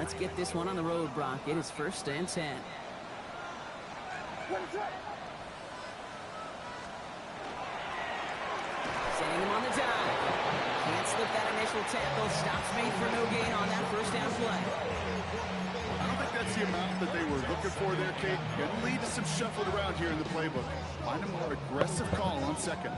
Let's get this one on the road, Brock. It is 1st and 10. Setting him on the dive. Can't slip that initial tackle. Stops made for no gain on that first down play. I don't think that's the amount that they were looking for there, Kate. Going to lead to some shuffling around here in the playbook. Find a more aggressive call on second.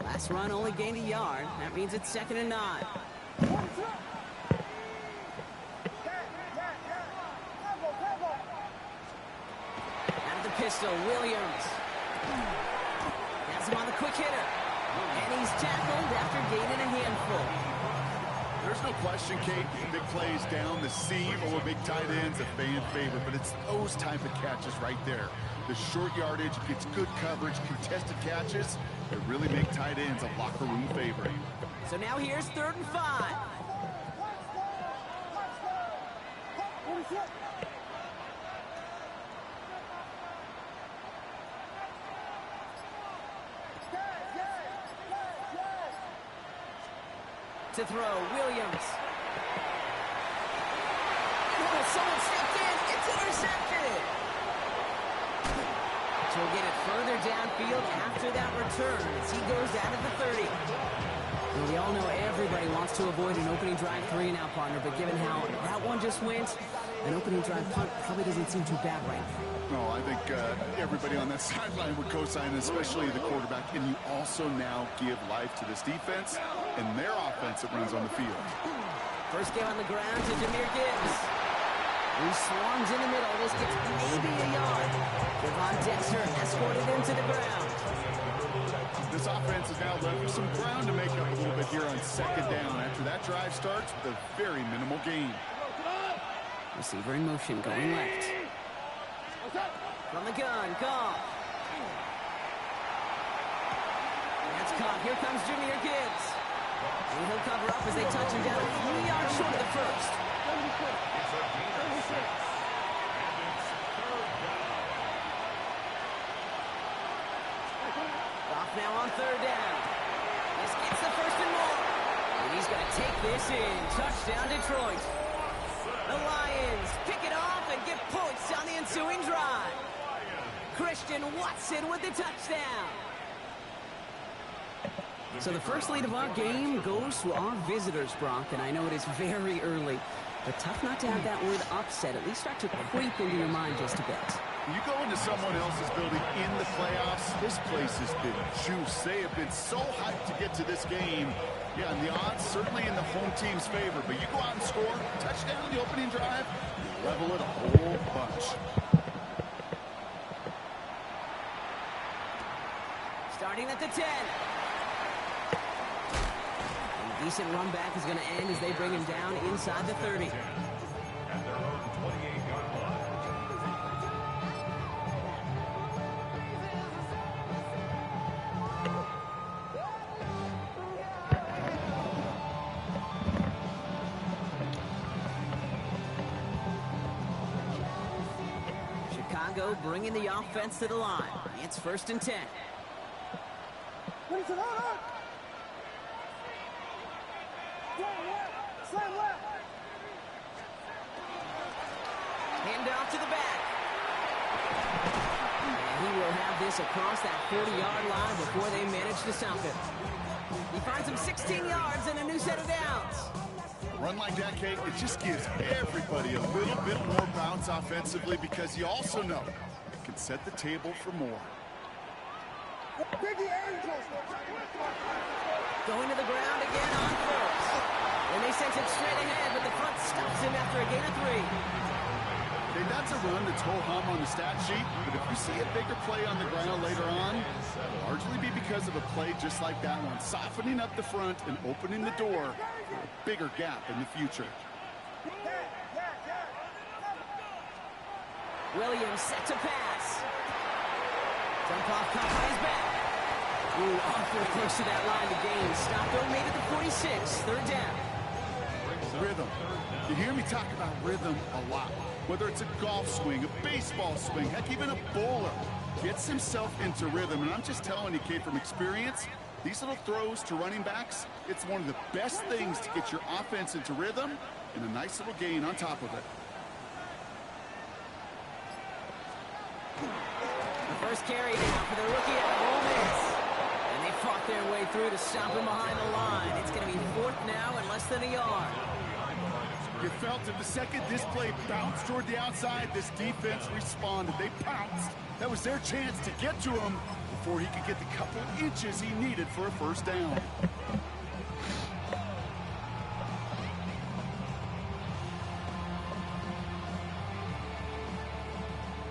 Last run only gained a yard. That means it's 2nd and 9. Pistol, Williams. Has him on the quick hitter. And he's tackled after gaining a handful. There's no question, Kate, big plays down the seam or big tight ends a fan favorite, but it's those type of catches right there. The short yardage gets good coverage, contested catches that really make tight ends a locker room favorite. So now here's 3rd and 5. To throw, Williams. Oh, someone stepped in. It's intercepted. So we'll get it further downfield after that return as he goes out of the 30. Well, we all know everybody wants to avoid an opening drive 3-and-out, partner, but given how that one just went, an opening drive punt probably doesn't seem too bad right now. No, I think everybody on that sideline would co-sign, especially the quarterback. And you also now give life to this defense and their offense that runs on the field. First game on the ground to Jahmyr Gibbs. He swarms in the middle. This gets maybe a yard. Devon Dexter escorted him to the ground. This offense is now left with some ground to make up a little bit here on 2nd down. After that drive starts with a very minimal gain. Receiver in motion, going left. From the gun, Goff. That's caught. Here comes Jahmyr Gibbs. And he'll cover up as they touch him down a few yards short of the first. Goff now on 3rd down. This gets the 1st and more. And he's going to take this in. Touchdown, Detroit. The Lions pick it off and get points on the ensuing drive. Christian Watson with the touchdown. So the first lead of our game goes to our visitors, Brock, and I know it is very early, but tough not to have that word upset at least start to creep into your mind just a bit. You go into someone else's building in the playoffs, this place has been juice. They have been so hyped to get to this game. Yeah, and the odds certainly in the home team's favor, but you go out and score, touchdown in the opening drive, level it a whole bunch. Starting at the 10. And a decent run back is going to end as they bring him down inside the 30. Chicago bringing the offense to the line. It's 1st and 10. Hand off to the back. And he will have this across that 40-yard line before they manage to stop him. He finds him 16 yards and a new set of downs. A run like that, Kate, it just gives everybody a little bit more bounce offensively because you also know it can set the table for more. Going to the ground again on 1st. And they send it straight ahead, but the front stops him after a gain of 3. Okay, that's a run that's ho-hum on the stat sheet, but if you see a bigger play on the ground later on, it'll largely be because of a play just like that one, softening up the front and opening the door for a bigger gap in the future. Williams set to pass. Jump off, caught by his back. Ooh, awfully close to that line to gain. Stopped though, made it to 46, 3rd down. rhythm. You hear me talk about rhythm a lot. Whether it's a golf swing, a baseball swing, heck, even a bowler gets himself into rhythm. And I'm just telling you, kid, from experience, these little throws to running backs, it's one of the best things to get your offense into rhythm and a nice little gain on top of it. The first carry now for the rookie out of Ole Miss. And they fought their way through to stop him behind the line. It's going to be fourth now and less than a yard. You felt it the second this play bounced toward the outside, this defense responded. They pounced. That was their chance to get to him before he could get the couple inches he needed for a first down.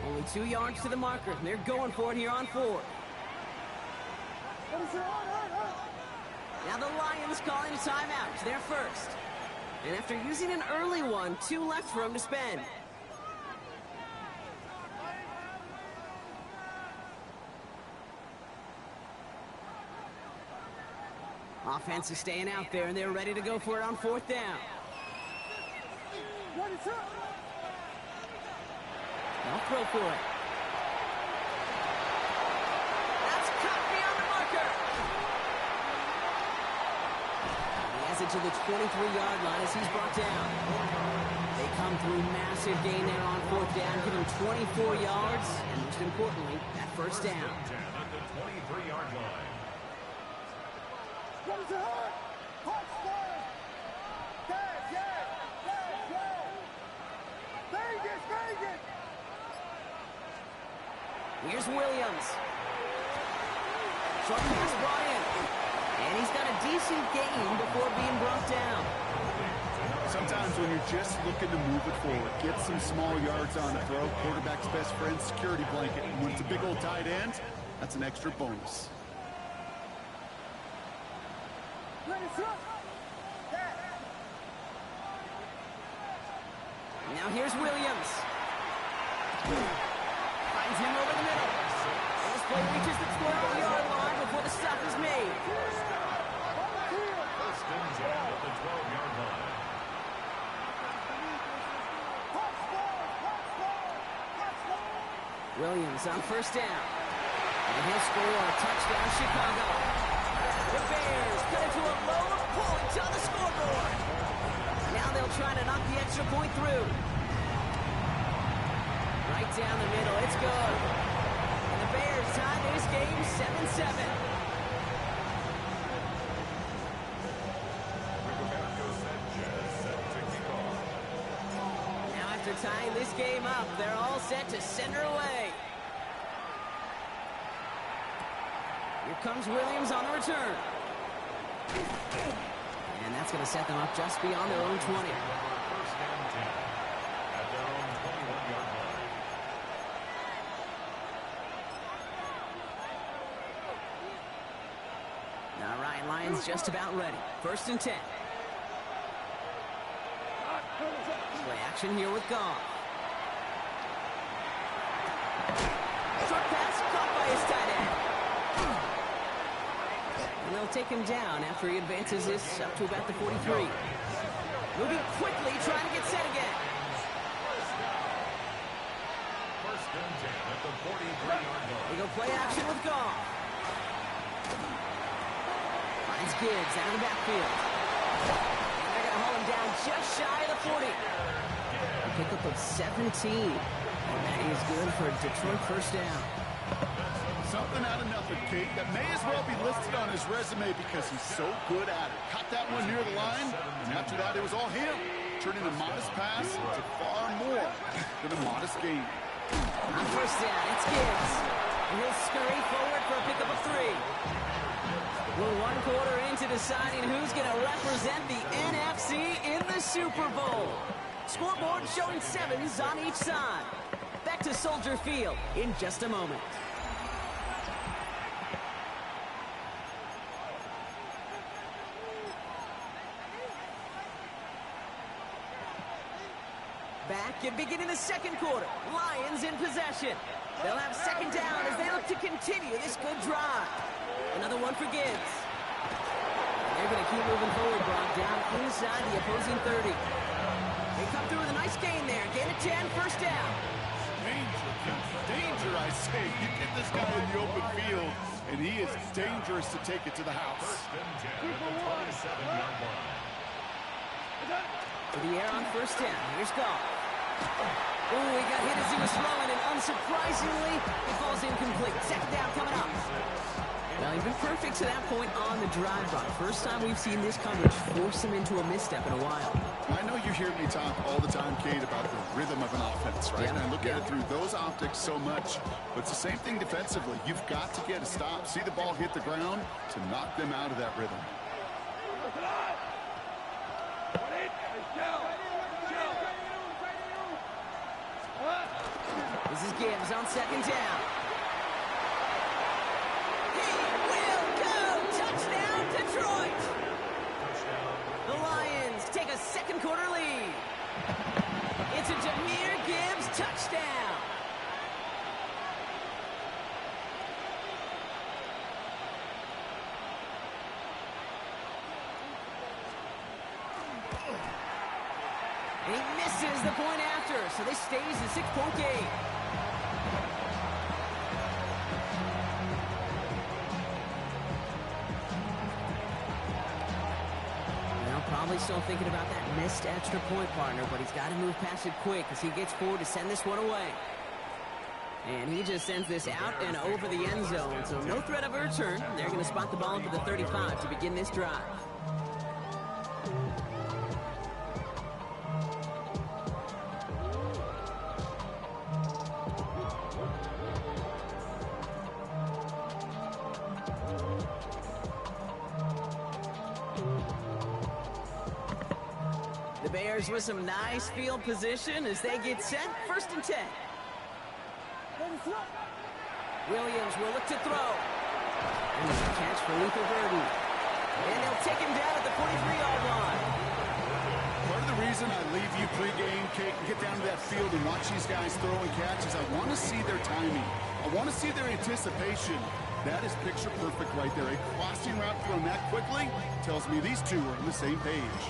Only 2 yards to the marker. They're going for it here on fourth. Now the Lions calling a timeout. They're first. And after using an early one, 2 left for him to spend. Offense is staying out there, and they're ready to go for it on fourth down. They'll throw for it. That's cut beyond the marker. He has it to the 23-yard line as he's brought down. They come through massive gain there on fourth down, give him 24 yards, and most importantly, that first down. At the 23-yard line. Here's Williams. Short pass brought in. And he's got a decent gain before being brought down. Sometimes when you're just looking to move it forward, get some small yards on the throw, quarterback's best friend, security blanket. And when it's a big old tight end, that's an extra bonus. Now here's Williams. Finds him over the middle. This play reaches the 12-yard line before the stop is made. First and 10 at the 12-yard line. Williams on first down. And he'll score a touchdown, Chicago. The Bears cut it to a low of points on the scoreboard. Now they'll try to knock the extra point through. Right down the middle, it's good. And the Bears tie this game 7-7. Now after tying this game up, they're all set to send her away. Here comes Williams on the return. And that's going to set them up just beyond their own 20. First and 10 at their own 21-yard line. All right, Lions just about ready. First and 10. Play action here with Goff. Short pass caught by his tight end. And they'll take him down after he advances this up to about the 43. Moving quickly, trying to get set again. First and 10 at the 43-yard line. They go play action with Goff. Finds Gibbs out of the backfield. And they're going to haul him down just shy of the 40. A pickup of 17. And that is good for a Detroit first down. Something out of nothing, Kate, that may as well be listed on his resume because he's so good at it. Caught that one near the line, and after that, it was all him, turning a modest pass into far more than a modest gain. On first down, it's Gibbs. And he'll scurry forward for a pickup of 3. We're 1 quarter into deciding who's going to represent the NFC in the Super Bowl. Scoreboard showing 7s on each side. Back to Soldier Field in just a moment. Back and beginning the second quarter. Lions in possession. They'll have second down as they look to continue this good drive. Another one for Gibbs. They're looking to keep moving forward, Brock, down inside the opposing 30. They come through with a nice gain there. Gain of 10, first down. Danger, I say. You get this guy in the open field, and he is dangerous to take it to the house. To the air on first down. Here's Goff. Oh, he got hit as he was throwing, and unsurprisingly, it falls incomplete. Second down coming up. Well, he's been perfect to that point on the drive, Brock. First time we've seen this coverage force him into a misstep in a while. I know you hear me talk all the time, Kate, about the rhythm of an offense, right? Yeah. And I look at it through those optics so much, but it's the same thing defensively. You've got to get a stop, see the ball hit the ground to knock them out of that rhythm. This is Gibbs on second down. He will go! Touchdown, Detroit! The Lions take a second quarter lead. It's a Jahmyr Gibbs touchdown. And he misses the point after, so this stays a 6-point game. Probably still thinking about that missed extra point, partner, but he's got to move past it quick as he gets forward to send this one away. And he just sends this out and over the end zone, so no threat of a return. They're going to spot the ball into the 35 to begin this drive. Bears with some nice field position as they get set. First and 10. Williams will look to throw. And there's a catch for Luther Burden. And they'll take him down at the 43-yard line. Part of the reason I leave you pregame, Kate, and get down to that field and watch these guys throw and catch is I want to see their timing. I want to see their anticipation. That is picture perfect right there. A crossing route thrown that quickly tells me these two are on the same page.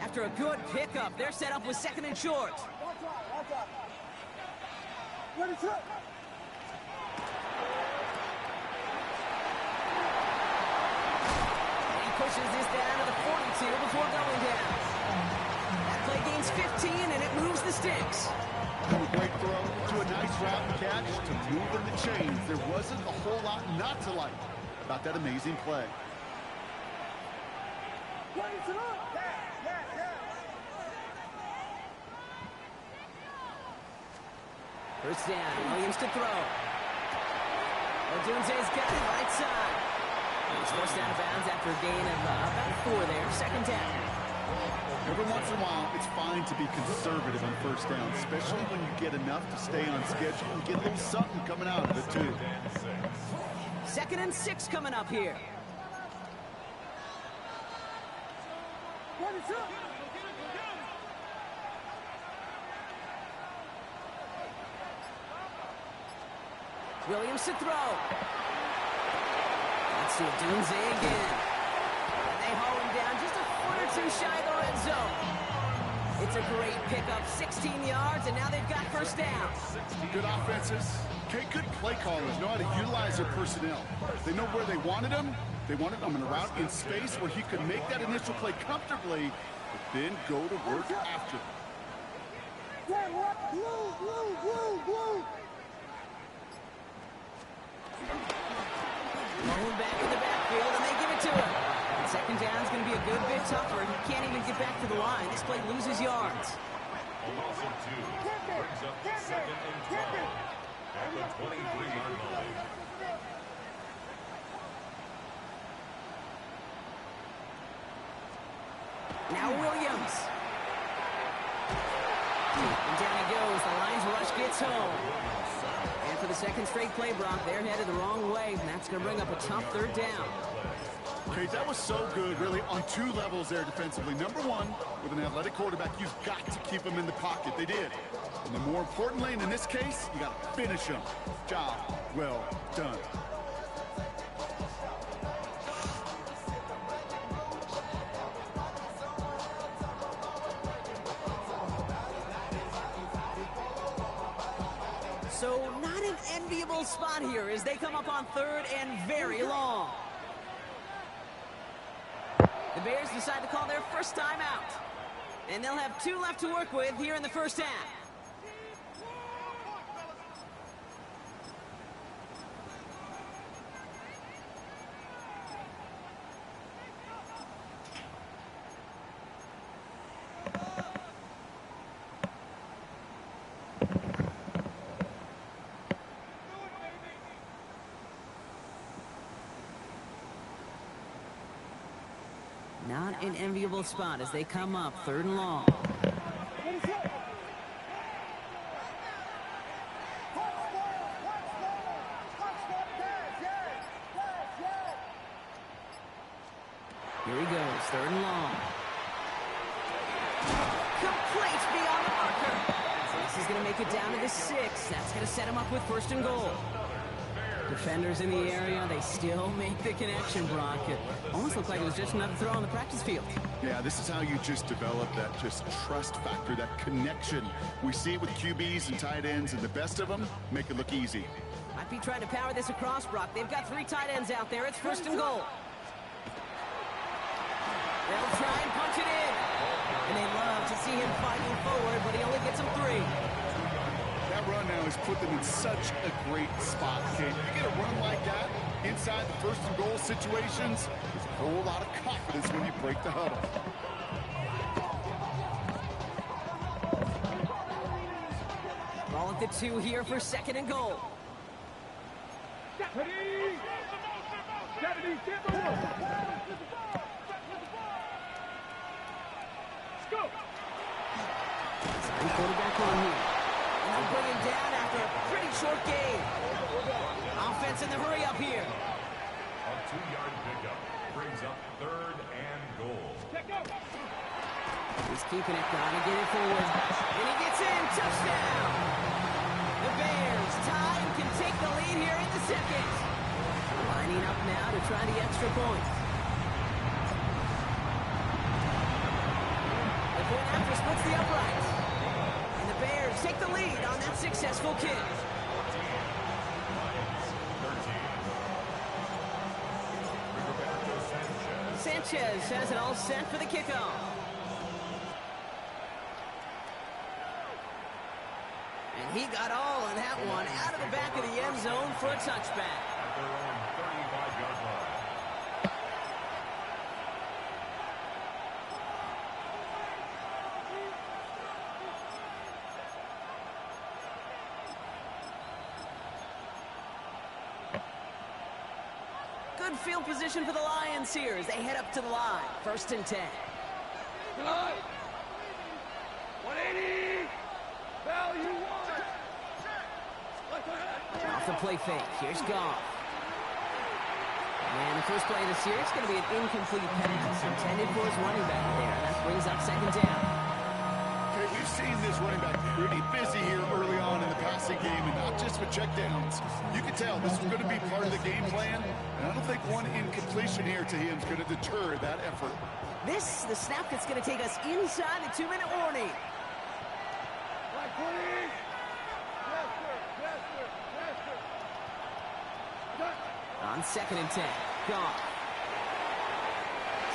After a good pickup, they're set up with second and short. He pushes this down to the 42 before going down. That play gains 15, and it moves the sticks. A great throw to a nice route and catch to move in the chains. There wasn't a whole lot not to like about that amazing play. First down, Williams to throw. Odunze's got it right side. He's forced out of bounds after a gain of about 4 there. Second down. Every once in a while, it's fine to be conservative on first down, especially when you get enough to stay on schedule and get a little something coming out of it, too. Second and 6 coming up here. Williams to throw. That's to Odunze again. And they haul him down just a foot or two shy of the red zone. It's a great pickup, 16 yards, and now they've got first down. Good offenses. Okay, good play callers know how to utilize their personnel. They know where they wanted them. They wanted them in a route in space where he could make that initial play comfortably, but then go to work after. Rolling back in the backfield, and they give it to him. Second down's going to be a good bit tougher. He can't even get back to the line. This play loses yards. A loss of 2 brings up second and 12 at the 23-yard line. Now Williams. And down he goes. The Lions rush gets home. And for the second straight play, Brock, they're headed the wrong way, and that's going to bring up a tough third down. Okay, that was so good, really, on two levels there defensively. Number one, with an athletic quarterback, you've got to keep him in the pocket. They did. And the more importantly, and in this case, you got to finish him. Job well done. So not an enviable spot here as they come up on third and very long. The Bears decide to call their first timeout. And they'll have 2 left to work with here in the first half. Not an enviable spot as they come up third and long. Here he goes, third and long. Complete beyond the marker. This is going to make it down to the 6. That's going to set him up with first and goal. Defenders in the area, they still make the connection, Brock. It almost looked like it was just another throw on the practice field. Yeah, this is how you just develop that just trust factor, that connection. We see it with QBs and tight ends, and the best of them make it look easy. Might be trying to power this across, Brock. They've got 3 tight ends out there. It's first and goal. They'll try and punch it in. And they love to see him fighting forward, but he only gets them 3. That run now has put them in such a great spot, okay? You get a run like that inside the first and goal situations, there's a whole lot of confidence when you break the huddle. Ball at the 2 here for second and goal. Quarterback on here. And they'll bring him down after a pretty short game. Offense in the hurry up here. A 2-yard pickup brings up third and goal. He's keeping it, trying to get it forward. And he gets in. Touchdown. The Bears tie and can take the lead here in the second. Lining up now to try the extra point. The point after splits the uprights. Bears take the lead on that successful kick. Sanchez has it all set for the kickoff. And he got all on that one out of the back of the end zone for a touchback. At their own 35-yard line. Good field position for the Lions here as they head up to the line. First and 10. 180. Value 1. Off the play fake. Here's Goff. And the first play of this year, it's going to be an incomplete pass intended for his running back there. And that brings up second down. Okay, we've seen this running back pretty busy here early on in the passing game, and not just with checkdowns. You can tell this is going to be part of the game plan, and I don't think one incompletion here to him is going to deter that effort. This, the snap that's going to take us inside the 2-minute warning. Right, 20. Yes, sir. Yes, sir. Yes, sir. On second and 10. Goff.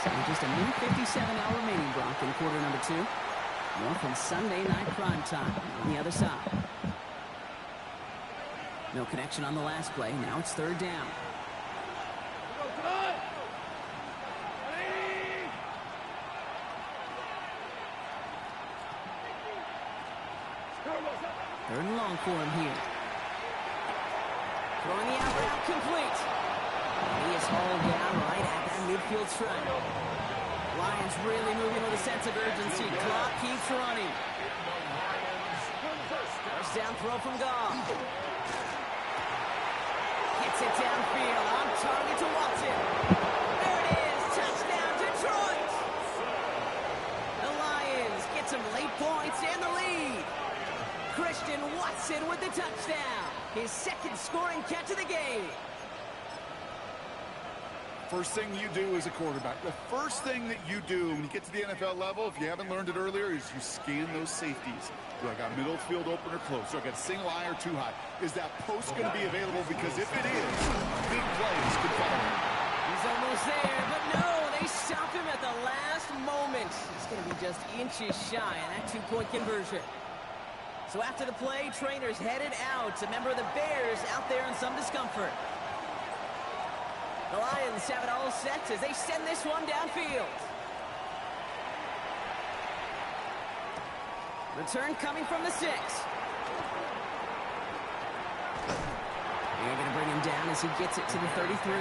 So just a minute 57 now remaining, Brock, in quarter number 2. More from Sunday night prime time on the other side. No connection on the last play. Now it's third down. Third and long for him here. Throwing the out route complete. He is hauled down right at that midfield stripe. Lions really moving with a sense of urgency. Clock keeps running. First down throw from Goff. Gets it downfield, on target to Watson. There it is, touchdown Detroit! The Lions get some late points and the lead. Christian Watson with the touchdown. His second scoring catch of the game. First thing you do as a quarterback, the first thing that you do when you get to the NFL level, if you haven't learned it earlier, is you scan those safeties. Do I got middle field open or close? Do I got single high or too high? Is that post going to be available? Because if it is, big plays could follow. He's almost there, but no, they stop him at the last moment. He's going to be just inches shy of that two-point conversion. So after the play, trainers headed out. A member of the Bears out there in some discomfort. The Lions have it all set as they send this one downfield. Return coming from the 6. They're going to bring him down as he gets it to the 33.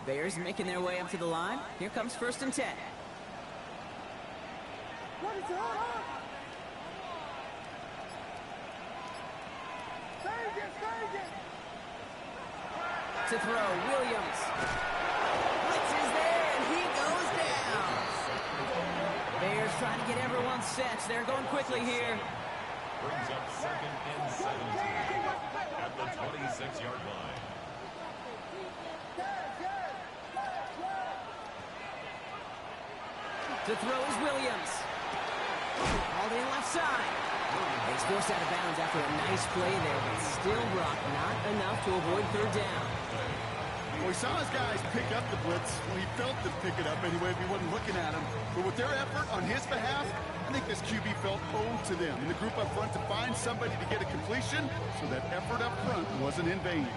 Bears making their way up to the line. Here comes 1st and 10. What is it? To throw, Williams. Blitz is there, and he goes down. Bears trying to get everyone set. They're going quickly here. Brings up 2nd and 17 at the 26-yard line. To throw is Williams. All in left side. He's forced out of bounds after a nice play there, but still, Brock, not enough to avoid 3rd down. Well, we saw his guys pick up the blitz. Well, he felt them pick it up anyway if he wasn't looking at him. But with their effort on his behalf, I think this QB felt owed to them. And the group up front to find somebody to get a completion, so that effort up front wasn't in vain.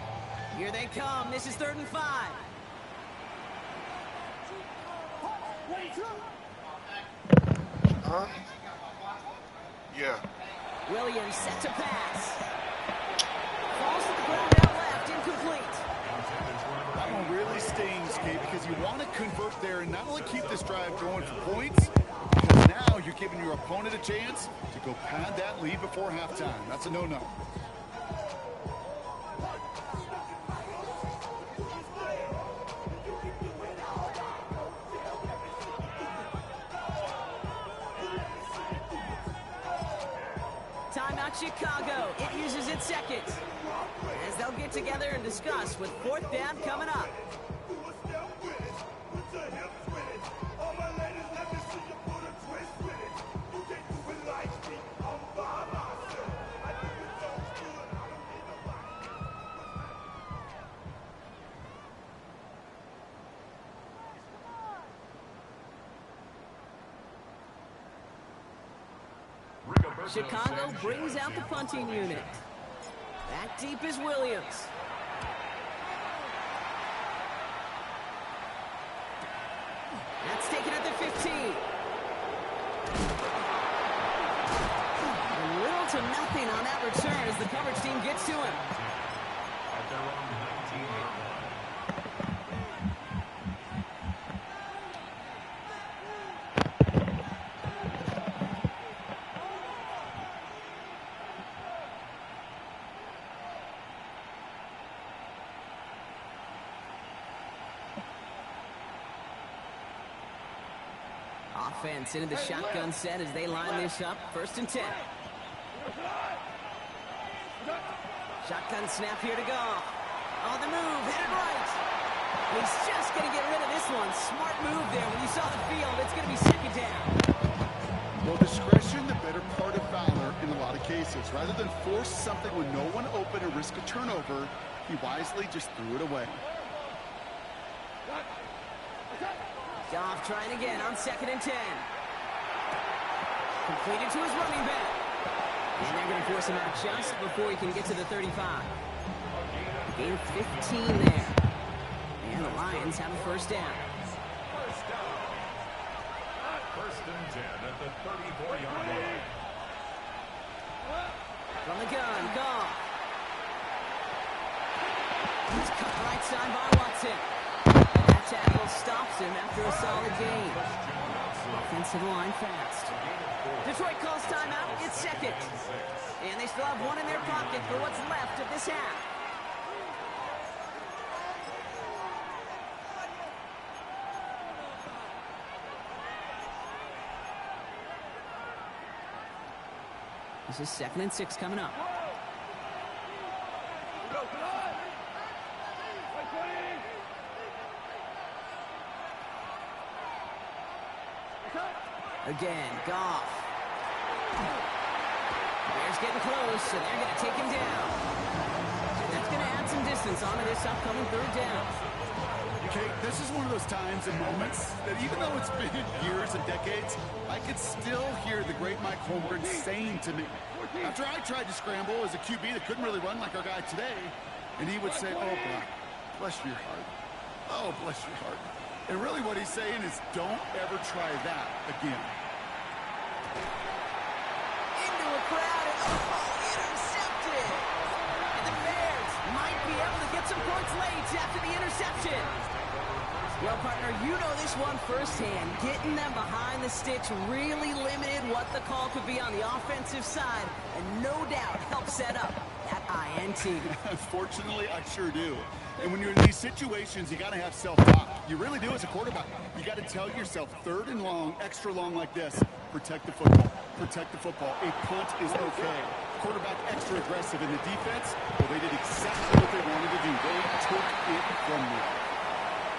Here they come. This is 3rd and 5. Huh? Yeah. Williams set to pass. Falls to the ground out left, incomplete. That one really stings, Kate, because you want to convert there and not only keep this drive going for points, because now you're giving your opponent a chance to go pad that lead before halftime. That's a no-no. Timeout Chicago. It uses its second. As they'll get together and discuss with 4th down coming up. Chicago brings out the punting unit. Back deep is Williams. That's taken at the 15. Little to nothing on that return as the coverage team gets to him. At their own 19-yard line. Offense into the shotgun set as they line this up. 1st and 10. Shotgun snap here to go. On the move, headed right. He's just going to get rid of this one. Smart move there. When you saw the field, it's going to be 2nd down. Well, discretion, the better part of valor in a lot of cases. Rather than force something with no one open and risk a turnover, He wisely just threw it away. Goff trying again on 2nd and 10. Completed to his running back. And they're going to force him out just before he can get to the 35. Gain 15 there. And the Lions have a first down. First and 10 at the 34-yard line. From the gun, Goff. He's cut right side by Watson. And that tackle stops him after a solid gain. Offensive line fast. Detroit calls timeout. It's second. And they still have one in their pocket for what's left of this half. This is 2nd and 6 coming up. Again, Goff. Bears getting close, and they're going to take him down. And that's going to add some distance onto this upcoming 3rd down. Okay, this is one of those times and moments that even though it's been years and decades, I could still hear the great Mike Holmgren saying to me, after I tried to scramble as a QB that couldn't really run like our guy today, and he would say, oh, bless your heart. Oh, bless your heart. And really what he's saying is don't ever try that again. Into a crowd, and intercepted. And the Bears might be able to get some points late after the interception. Well, partner, you know this one firsthand. Getting them behind the sticks really limited what the call could be on the offensive side, and no doubt helped set up that INT. Unfortunately, I sure do. And when you're in these situations, you got to have self-talk. You really do as a quarterback. You got to tell yourself, 3rd and long, extra long like this, protect the football. Protect the football. A punt is okay. Quarterback extra aggressive in the defense. Well, they did exactly what they wanted to do. They took it from them.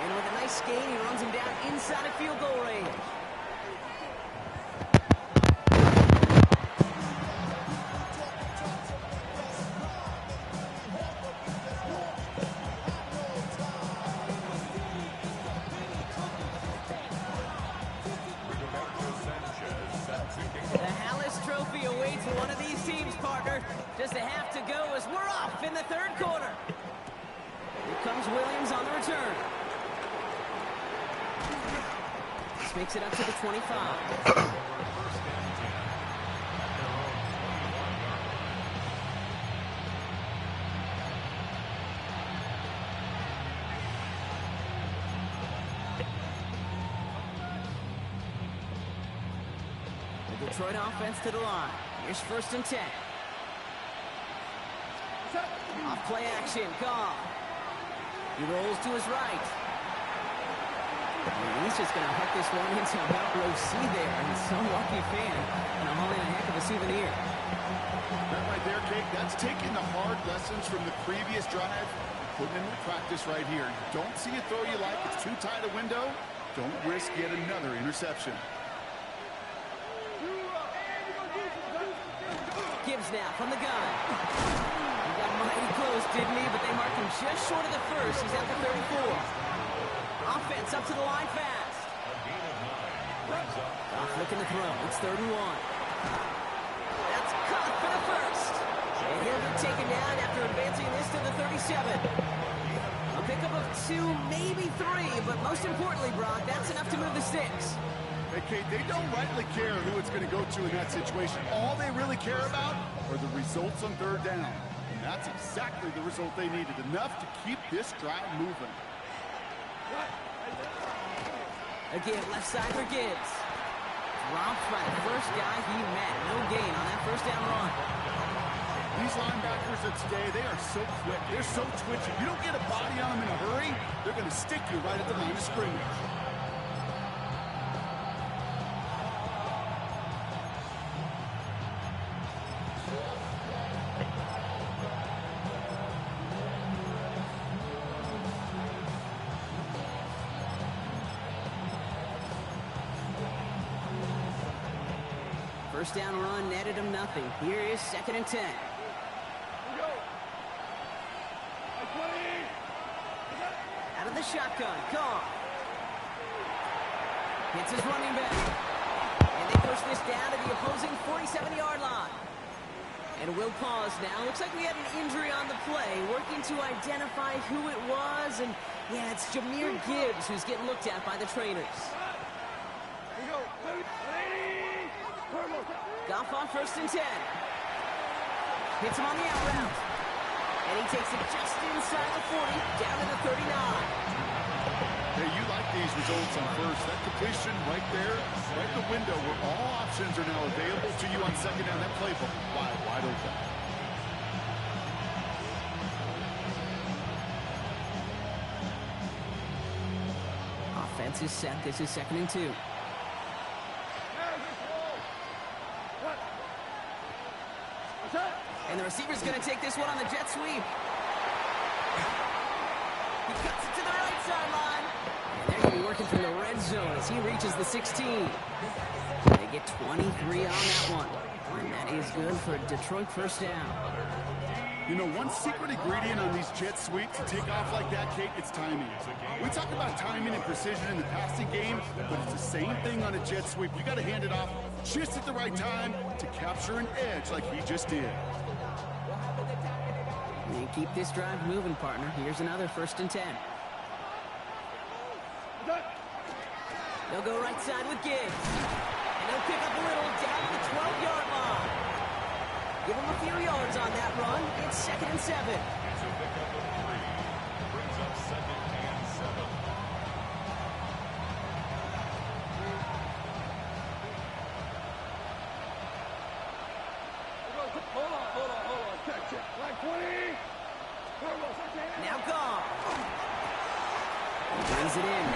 And with a nice gain, he runs him down inside of field goal range. The Hallis Trophy awaits one of these teams, partner. Just a half to go as we're off in the 3rd quarter. Here comes Williams on the return. This makes it up to the 25. The Detroit offense to the line. Here's 1st and 10. Off play action, Goff. He rolls to his right. And he's just going to hook this one into about row C there. And some lucky fan. And I'm hauling a heck of a souvenir. That right there, Kate, that's taking the hard lessons from the previous drive and putting them into practice right here. You don't see a throw you like. It's too tight a window. Don't risk yet another interception. Gibbs now from the gun. He got mighty close, didn't he? But they marked him just short of the 1st. He's at the 34. Offense up to the line fast. Goff looking to throw. It's 3rd and 1. That's caught for the 1st. And he'll be taken down after advancing this to the 37. A pickup of 2, maybe 3, but most importantly, Brock, that's enough to move the sticks. Hey, Kate, they don't rightly care who it's going to go to in that situation. All they really care about are the results on 3rd down. And that's exactly the result they needed. Enough to keep this drive moving. Again, left side for Gibbs. Dropped by the first guy he met. No gain on that 1st down run. These linebackers of today, they are so quick. They're so twitchy. You don't get a body on them in a hurry, they're going to stick you right at the line of scrimmage. First down run netted him nothing. Here is 2nd and 10. shotgun. Gone. Hits his running back. And they push this down to the opposing 47-yard line. And we'll pause now. Looks like we had an injury on the play. Working to identify who it was. And, yeah, it's Jahmyr Gibbs who's getting looked at by the trainers. Goff on 1st and 10. Hits him on the out route. And he takes it just inside the 40, down to the 39. Hey, you like these results on first. That completion right there, right in the window where all options are now available to you on second down. That playbook wide open. Offense is set. This is 2nd and 2. And the receiver's going to take this one on the jet sweep. He cuts it to the right sideline. And they're going to be working from the red zone as he reaches the 16. They get 23 on that one. And that is good for Detroit 1st down. You know, one secret ingredient on these jet sweeps to take off like that, Kate, it's timing. We talk about timing and precision in the passing game, but it's the same thing on a jet sweep. You got to hand it off just at the right time to capture an edge like he just did. And keep this drive moving, partner. Here's another 1st and 10. They'll go right side with Gibbs. And they'll pick up a little down at the 12-yard line. Give him a few yards on that run. It's 2nd and 7. It's a pickup of 3. Brings up 2nd and 7. Hold on. Check. Line 20. Now gone. Brings it in.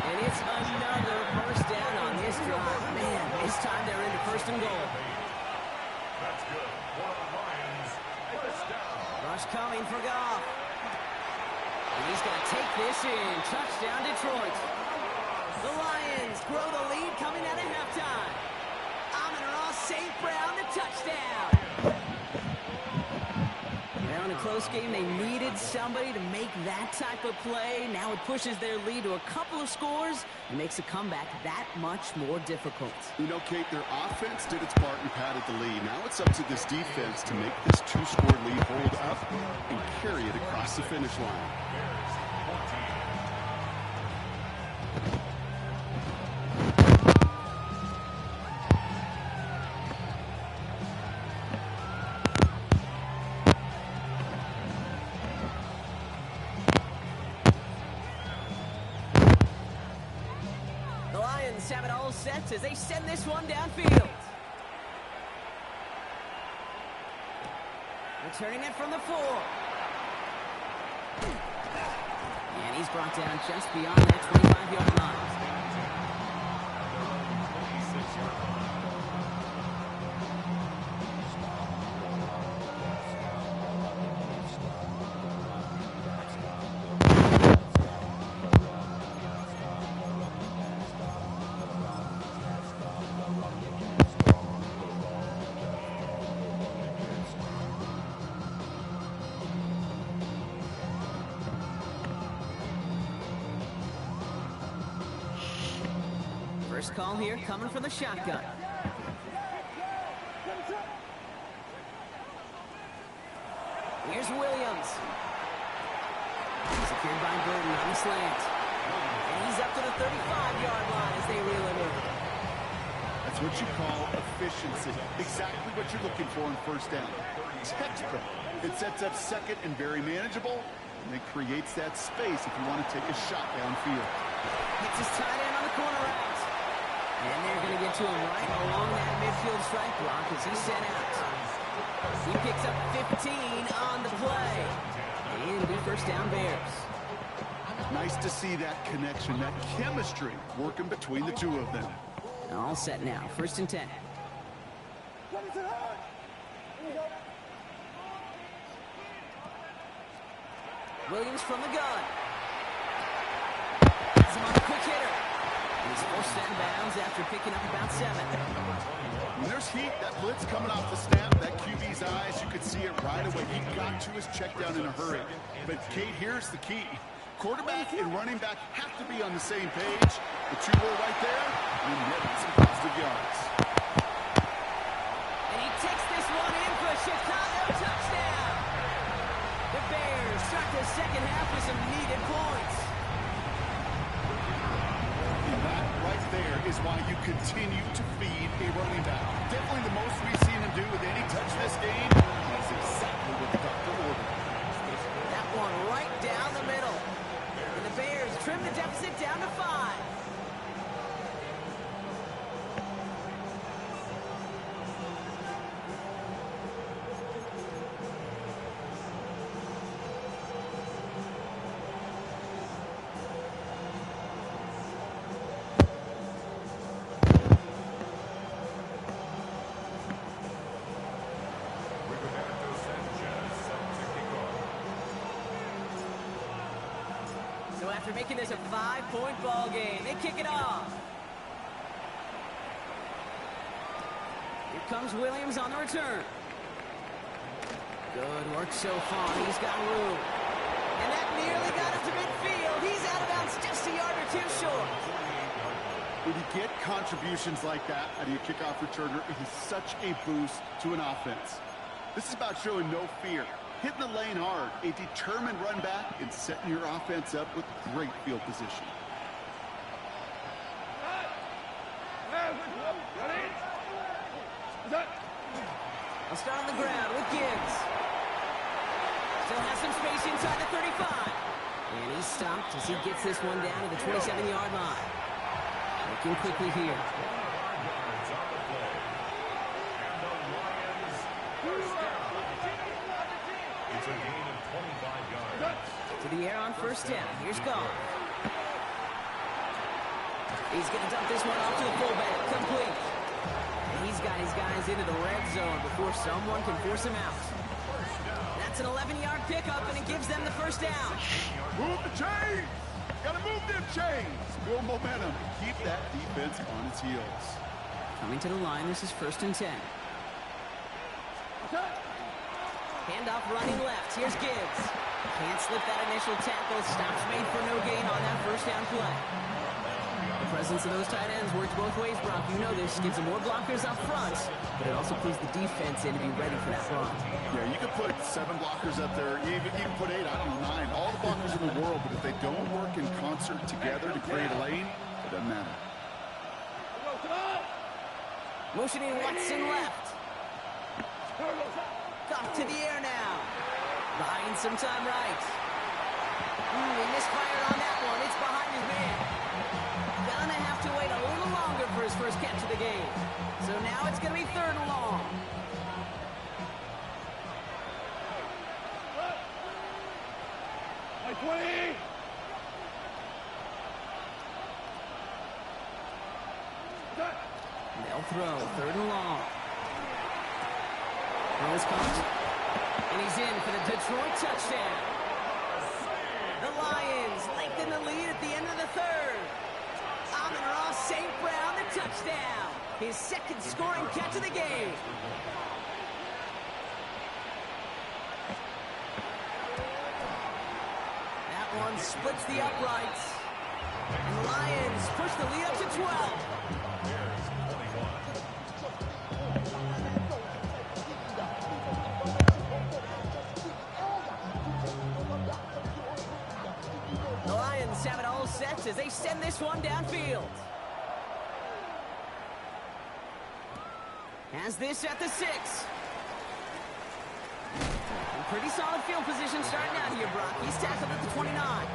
And it's another 1st down on this drive. Man, this time they're into 1st and goal. That's good. For the Lions, 1st down. Rush coming for Goff. And he's going to take this in. Touchdown, Detroit. The Lions grow the lead coming out of halftime. Amon-Ra St. Brown, the touchdown. Now in a close game, they needed somebody to make that type of play. Now it pushes their lead to a couple of scores and makes a comeback that much more difficult. You know, Kate, their offense did its part and padded the lead. Now it's up to this defense to make this 2-score lead hold up and carry it across the finish line. Have it all set as they send this one downfield. Returning it from the 4. And he's brought down just beyond that 25-yard line. First call here coming from the shotgun. Here's Williams. Secured by Burton on the slant. And he's up to the 35-yard line as they reel him in. That's what you call efficiency. Exactly what you're looking for in 1st down. Textbook. It sets up 2nd and very manageable, and it creates that space if you want to take a shot downfield. Hits his tight end on the corner route. And they're going to get to him right along that midfield strike block as he's sent out. He picks up 15 on the play. And it'll be 1st down Bears. Nice to see that connection, that chemistry working between the two of them. All set now. 1st and 10. Williams from the gun. Has him on a quick hitter. He's forced out of bounds after picking up about 7. When there's heat, that blitz coming off the snap, that QB's eyes, you could see it right away. He got to his check down in a hurry. But, Kate, here's the key. Quarterback and running back have to be on the same page. The two were right there, and netting some positive yards. And he takes this one in for a Chicago touchdown. The Bears start the second half with some needed points. And that right there is why you continue to feed a running back. Definitely the most we've seen him do with any touch this game. That's exactly what the doctor ordered. That one right down the middle. And the Bears trim the deficit down to 5. So after making this a 5-point ball game, they kick it off. Here comes Williams on the return. Good work so far. He's got room. And that nearly got him to midfield. He's out of bounds just a yard or two short. When you get contributions like that out of your kickoff returner, it is such a boost to an offense. This is about showing no fear, hitting the lane hard, a determined run back, and setting your offense up with great field position. I'll start on the ground with Gibbs. Still has some space inside the 35. And he's stopped as he gets this one down to the 27-yard line. Looking quickly here. It's a gain of 25 yards. To the air on first down. Here's Goff. He's going to dump this one off to the fullback. Complete. And he's got his guys into the red zone before someone can force him out. That's an 11-yard pickup, and it gives them the first down. Move the chains! Gotta move them chains! Build momentum. Keep that defense on its heels. Coming to the line, this is 1st and 10. Handoff running left. Here's Gibbs. Can't slip that initial tackle. Stops made for no gain on that first down play. The presence of those tight ends works both ways, Brock. You know this. Gives them more blockers up front, but it also puts the defense in to be ready for that run. Yeah, you can put 7 blockers up there. You can put 8, I don't know, 9. All the blockers in the world, but if they don't work in concert together to create a lane, it doesn't matter. Motioning Watson left. Off to the air now. Buying some time right. He misfired on that one. It's behind his man. Gonna have to wait a little longer for his first catch of the game. So now it's gonna be 3rd and long. Like 20! They'll throw 3rd and long. Rose comes. And he's in for the Detroit touchdown. The Lions lengthen the lead at the end of the 3rd. Amon-Ra St. Brown, the touchdown. His 2nd scoring catch of the game. That one splits the uprights. And the Lions push the lead up to 12. The Lions have it all set as they send this one downfield. Has this at the 6. And pretty solid field position starting out here, Brock. He's tackled at the 29.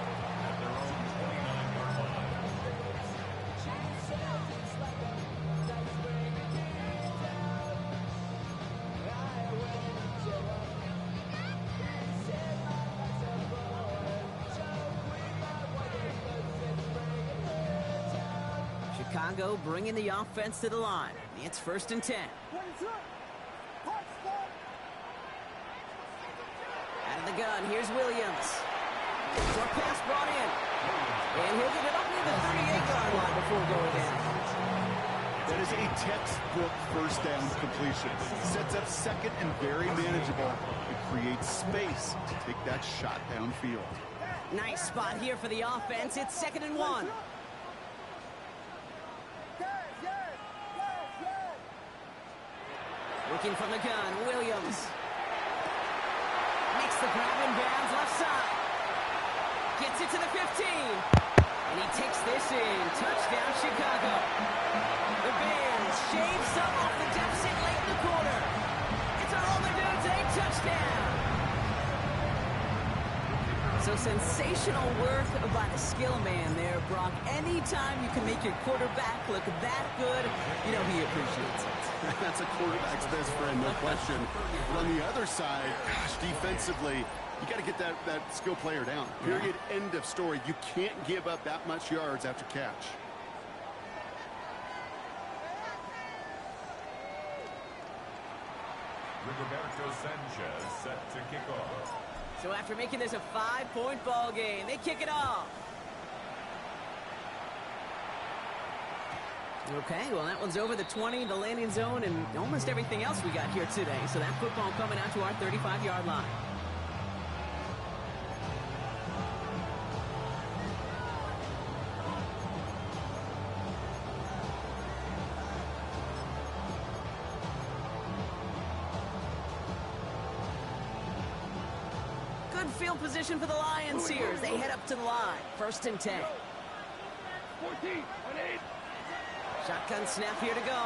Chicago bringing the offense to the line. It's 1st and 10. Out of the gun, here's Williams. Short pass brought in. And he'll get it up near the 38-yard line before going down. That is a textbook first down completion. Sets up 2nd and very manageable. It creates space to take that shot downfield. Nice spot here for the offense. It's 2nd and 1. Looking from the gun, Williams. Makes the grab and bounds left side. Gets it to the 15. And he takes this in. Touchdown, Chicago. The Bears shave some off the deficit late in the quarter. It's a Roman Dude touchdown. So sensational work by the skill man there, Brock. Anytime you can make your quarterback look that good, you know he appreciates it. That's a quarterback's best friend, no question. But on the other side, gosh, defensively, you got to get that skill player down. Period. End of story. You can't give up that much yards after catch. Rigoberto Sanchez set to kick off. So after making this a 5-point ball game, they kick it off. Okay, well, that one's over the 20, the landing zone, and almost everything else we got here today. So that football coming out to our 35-yard line. Good field position for the Lions here as they head up to the line. 1st and 10. 14 on 8. Shotgun snap here to go.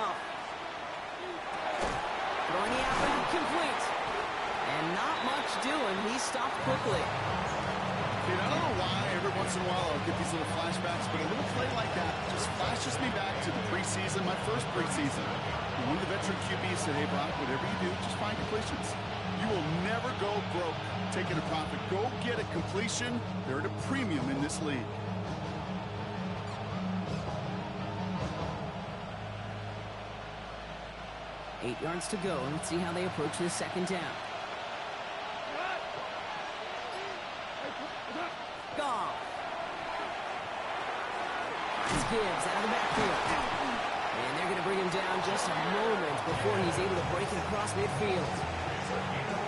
Throwing the out complete. And not much doing. He stopped quickly. Dude, I don't know why every once in a while I'll get these little flashbacks, but a little play like that just flashes me back to the preseason, my first preseason. When the veteran QB said, hey, Brock, whatever you do, just find completions. You will never go broke taking a profit. Go get a completion. They're at a premium in this league. Eight yards to go. Let's see how they approach this 2nd down. Goff. Finds Gibbs out of the backfield. And they're going to bring him down just a moment before he's able to break it across midfield.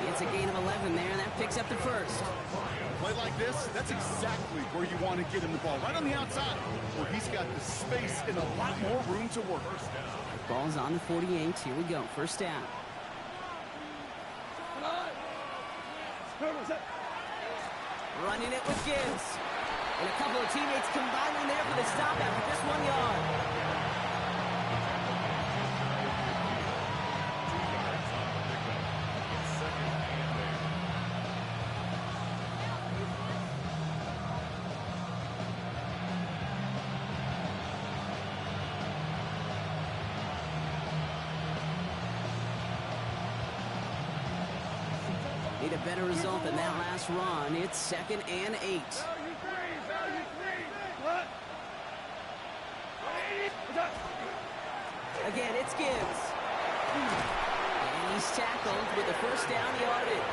It's a gain of 11 there, and that picks up the 1st. Play like this, that's exactly where you want to get him the ball. Right on the outside, where he's got the space and a lot more room to work. Ball's on the 48. Here we go. 1st down. Running it with Gibbs. And a couple of teammates combining there for the stop after just 1 yard. Need a better result than that last run. It's 2nd and 8. Again, it's Gibbs. And he's tackled with the 1st down yardage.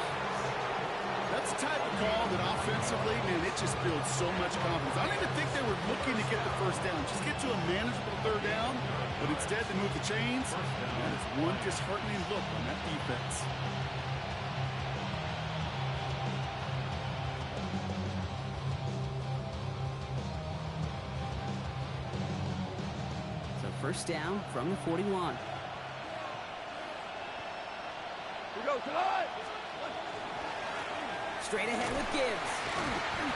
That's the type of call that offensively, man, it just builds so much confidence. I don't even think they were looking to get the 1st down. Just get to a manageable 3rd down. But instead, they move the chains. And it's one disheartening look on that defense. So 1st down from the 41. Straight ahead with Gibbs.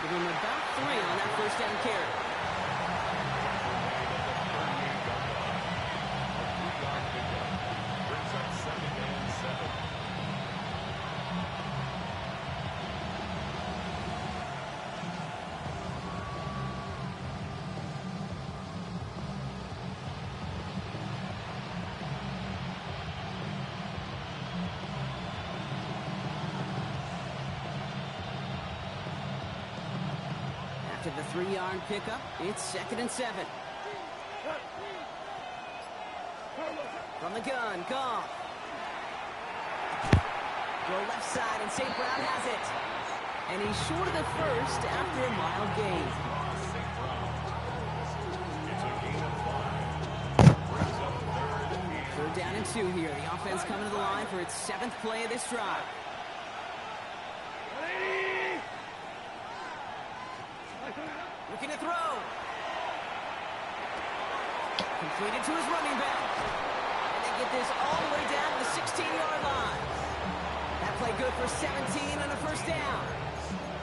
Give him about 3 on that 1st down carry. After the 3-yard pickup, it's 2nd and 7. From the gun, Goff. Go left side, and St. Brown has it. And he's short of the 1st after a mild gain. Third down and 2 here. The offense coming to the line for its 7th play of this drive. looking to throw. Completed to his running back. And they get this all the way down to the 16-yard line. That play good for 17 and a first down.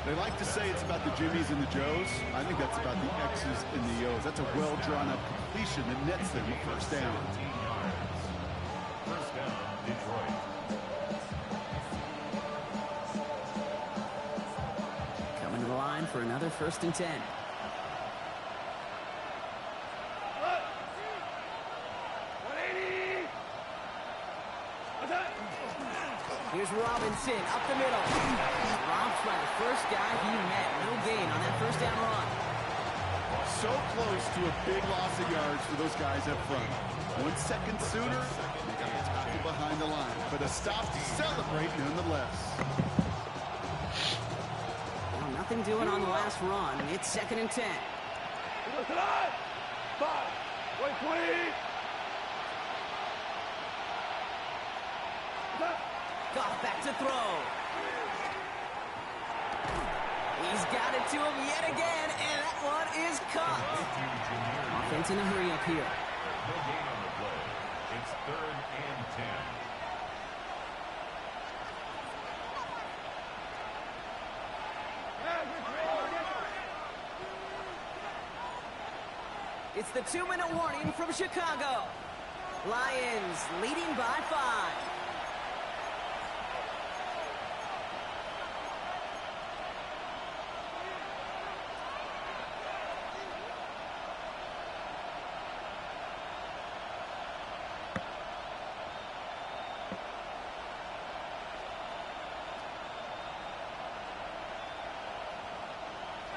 They like to say it's about the Jimmies and the Joes. I think that's about the X's and the O's. That's a well-drawn-up completion that nets them a first down. First down, Detroit. Coming to the line for another 1st and 10. Here's Robinson up the middle. Dropped by the first guy he met. No gain on that first down run. So close to a big loss of yards for those guys up front. 1 second sooner, they got to tackle behind the line. But a stop to celebrate nonetheless. Well, nothing doing on the last run. It's 2nd and 10. Goff back to throw. He's got it to him yet again, and that one is caught. Offense in a hurry up here. No gain on the play. It's 3rd and 10. It's the 2-minute warning from Chicago. Lions leading by 5.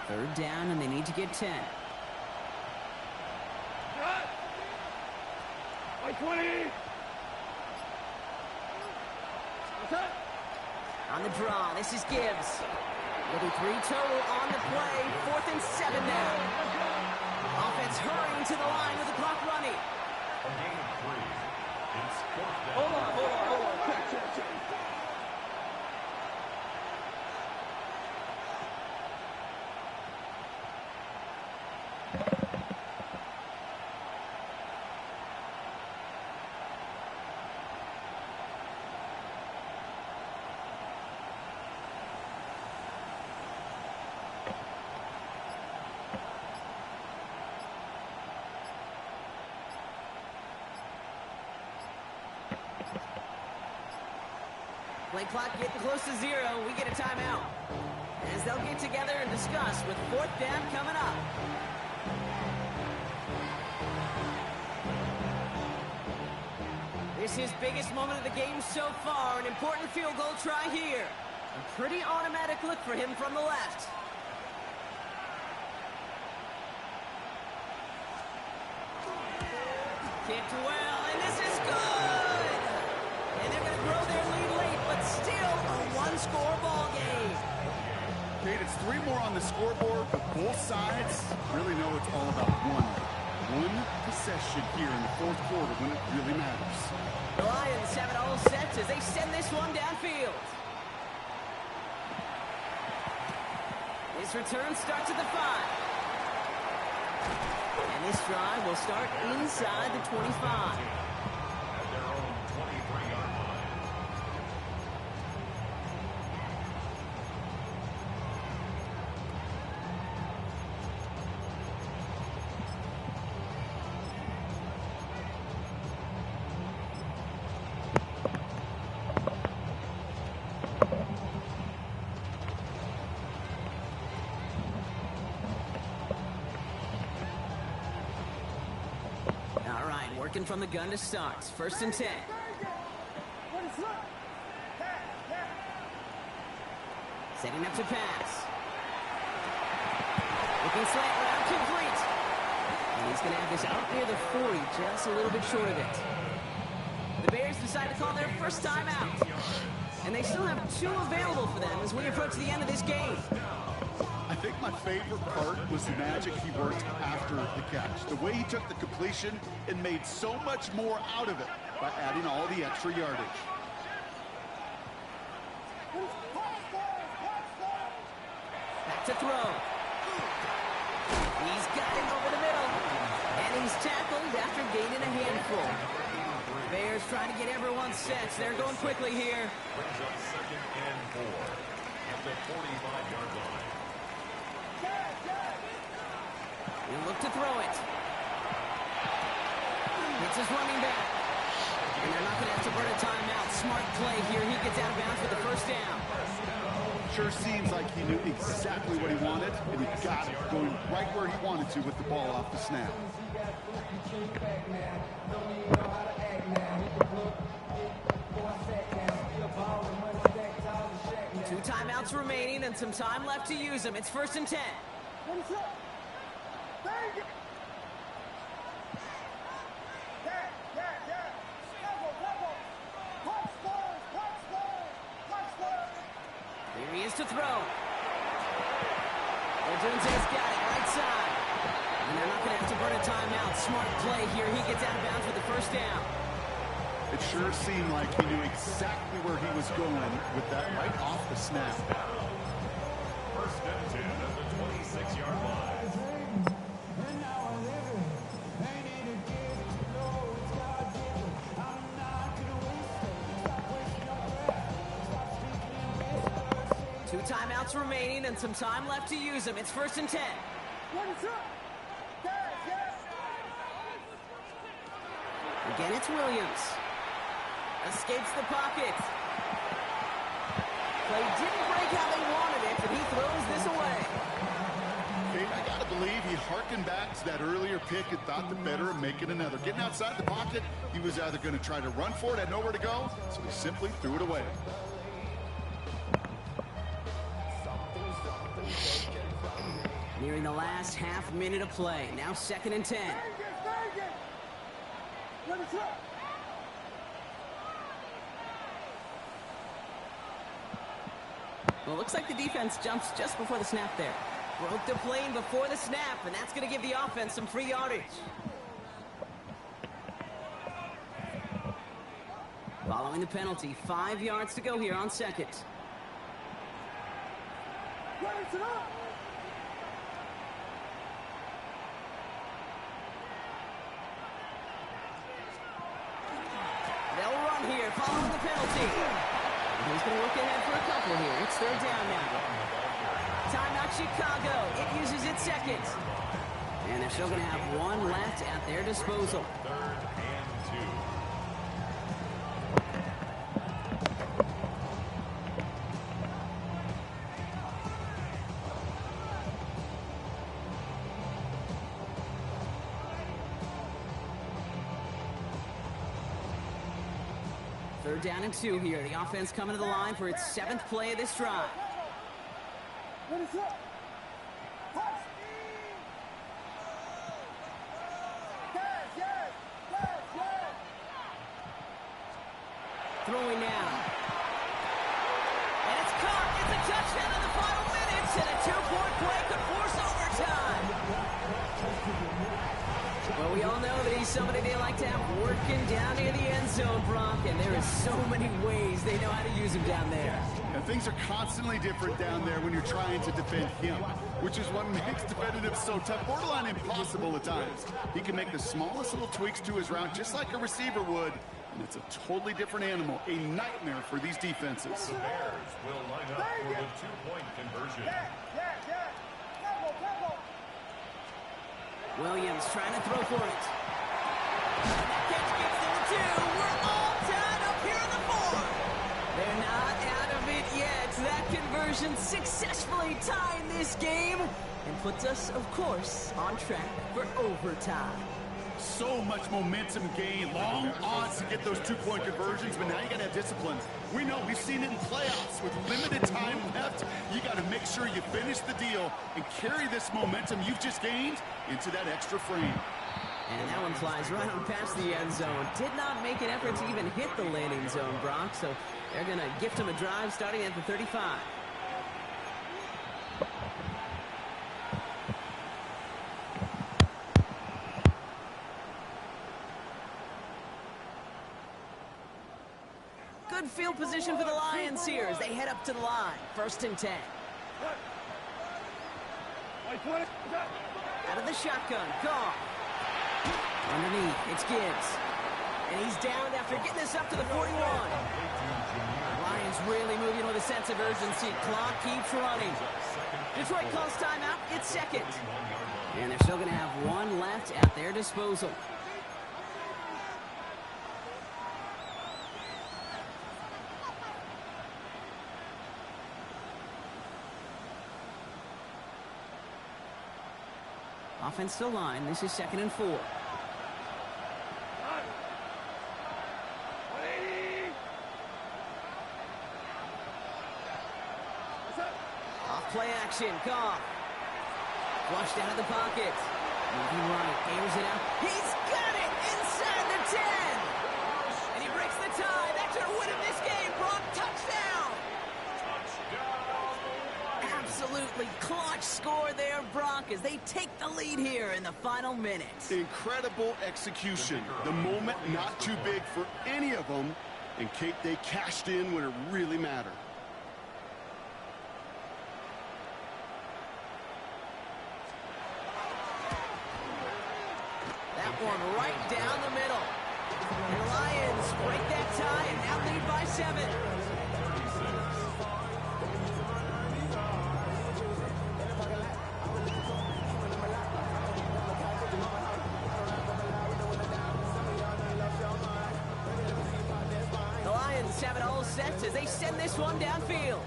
Third down, and they need to get 10. On the draw, this is Gibbs. It'll be 3 total on the play. 4th and 7 now. Offense hurrying to the line with the clock running. A gain of 3. It's 4th down. Hold on. Check. Play clock getting close to 0. We get a timeout. As they'll get together and discuss with 4th down coming up. This is his biggest moment of the game so far. An important field goal try here. A pretty automatic look for him from the left. Kicked well, and this is good! And they're going to grow their lead late, but still a one-score ball game. Kate, it's 3 more on the scoreboard, but both sides really know it's all about one possession here in the 4th quarter when it really matters. The Lions have it all set as they send this one downfield. This return starts at the 5. And this drive will start inside the 25. At their own 23-yard line. Working from the gun to start. 1st and 10. Setting up to pass. Looking slant route complete. And he's going to have this out near the 40, just a little bit short of it. The Bears decide to call their first time out. And they still have 2 available for them as we approach the end of this game. I think my favorite part was the magic he worked after the catch. The way he took the completion and made so much more out of it by adding all the extra yardage. Back to throw. He's got him over the middle. And he's tackled after gaining a handful. Bears trying to get everyone set. They're going quickly here. Brings up 2nd and 4 at the 45-yard line. He'll look to throw it. It's his running back. And they're not going to have to burn a timeout. Smart play here. He gets out of bounds for the first down. Sure seems like he knew exactly what he wanted, and he got it, going right where he wanted to with the ball off the snap. Two timeouts remaining and some time left to use them. It's 1st and 10. Here he is to throw. Odunze's got it right side. And they're not going to have to burn a timeout. Smart play here. He gets out of bounds for the first down. It sure seemed like he knew exactly where he was going with that right off the snap. 1st and 10 at the 26-yard line. Two timeouts remaining and some time left to use them. It's 1st and 10. Again, it's Williams. Escapes the pocket. Play didn't break how they wanted it, but he throws this away. Okay, I got to believe he harkened back to that earlier pick and thought the better of making another. Getting outside the pocket, he was either going to try to run for it, had nowhere to go, so he simply threw it away. Nearing the last half minute of play. Now 2nd and 10. Well, it looks like the defense jumps just before the snap there. Broke the plane before the snap, and that's going to give the offense some free yardage. Following the penalty, 5 yards to go here on 2nd. They'll run here following the penalty. He's going to look ahead for a couple here. It's 3rd down now. Timeout Chicago. It uses its 2nd. And they're still going to have one left at their disposal. 3rd and 2. Third down and 2 here. The offense coming to the line for its 7th play of this drive. Throwing now. And it's caught. It's a touchdown in the final minutes, and a 2-point play could force overtime. Well, we all know that he's somebody they like to have working down near the end zone, Brock, and there is so many ways they know how to use him down there. And things are constantly different down there when you're trying to defend him, which is what makes defensive so tough, borderline impossible at times. He can make the smallest little tweaks to his route just like a receiver would, and it's a totally different animal, a nightmare for these defenses. The Bears will line up for the 2-point conversion. Williams trying to throw for it. That catch gets them the 2. We're all tied up here in the 4. They're not out of it yet. That conversion successfully tying this game and puts us, of course, on track for overtime. So much momentum gain, long odds to get those 2-point conversions, but now you gotta have discipline. We know, we've seen it in playoffs with limited time left. You gotta make sure you finish the deal and carry this momentum you've just gained into that extra frame. And that one flies right on past the end zone. Did not make an effort to even hit the landing zone, Brock, so they're gonna gift him a drive starting at the 35. Good field position for the Lions here as they head up to the line. 1st and 10. Out of the shotgun, Goff. Underneath, it's Gibbs. And he's down after getting this up to the 41. Lions really moving with a sense of urgency. Clock keeps running. Detroit calls timeout. It's second. And they're still going to have one left at their disposal. Offensive line. This is 2nd and 4. Off play action. Goff. Flushed out of the pocket. Moving right. Airs it out. He's got it inside the 10. And he breaks the tie. That's our win in this game. Brock, touchdown. Absolutely clutch score there, Brock, as they take the lead here in the final minutes. Incredible execution. The moment not too big for any of them. And Kate, they cashed in when it really mattered. That one right down the middle. And the Lions break that tie and now lead by 7. The Lions have it all set as they send this one downfield.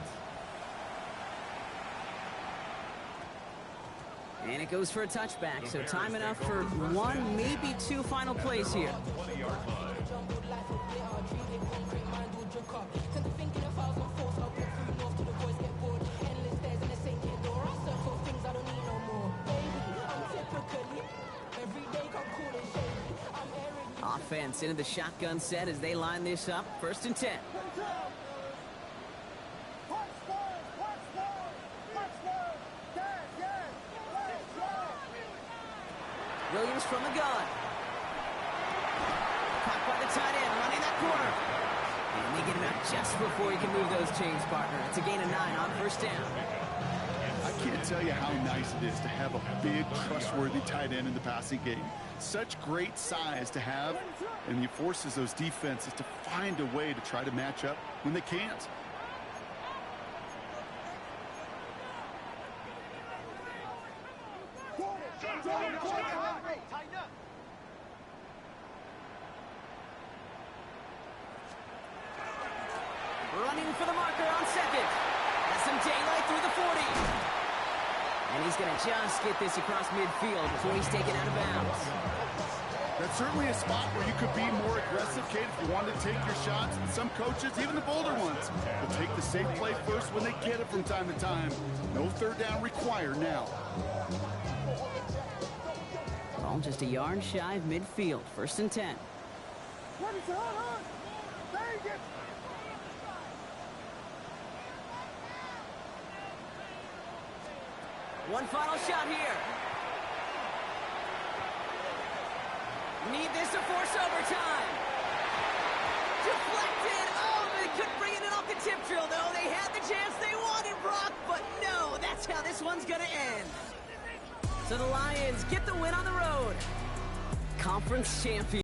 And it goes for a touchback, so time enough for one, maybe two final plays here. Offense into the shotgun set as they line this up. 1st and 10. Williams from the gun. Caught by the tight end, running that corner. And they get him out just before he can move those chains, partner. It's a gain of 9 on 1st down. I can't tell you how nice it is to have a big, trustworthy tight end in the passing game. Such great size to have, and he forces those defenses to find a way to try to match up when they can't. Running for the marker on 2nd. Has some daylight through the 40. And he's going to just get this across midfield before he's taken out of bounds. That's certainly a spot where you could be more aggressive, Kate, if you wanted to take your shots. And some coaches, even the bolder ones, will take the safe play first when they get it from time to time. No 3rd down required now. Ball just a yard shy of midfield. 1st and 10. One final shot here. Need this to force overtime. Deflected. Oh, they couldn't bring it in off the tip drill, though. They had the chance they wanted, Brock, but no, that's how this one's going to end. So the Lions get the win on the road. Conference champion.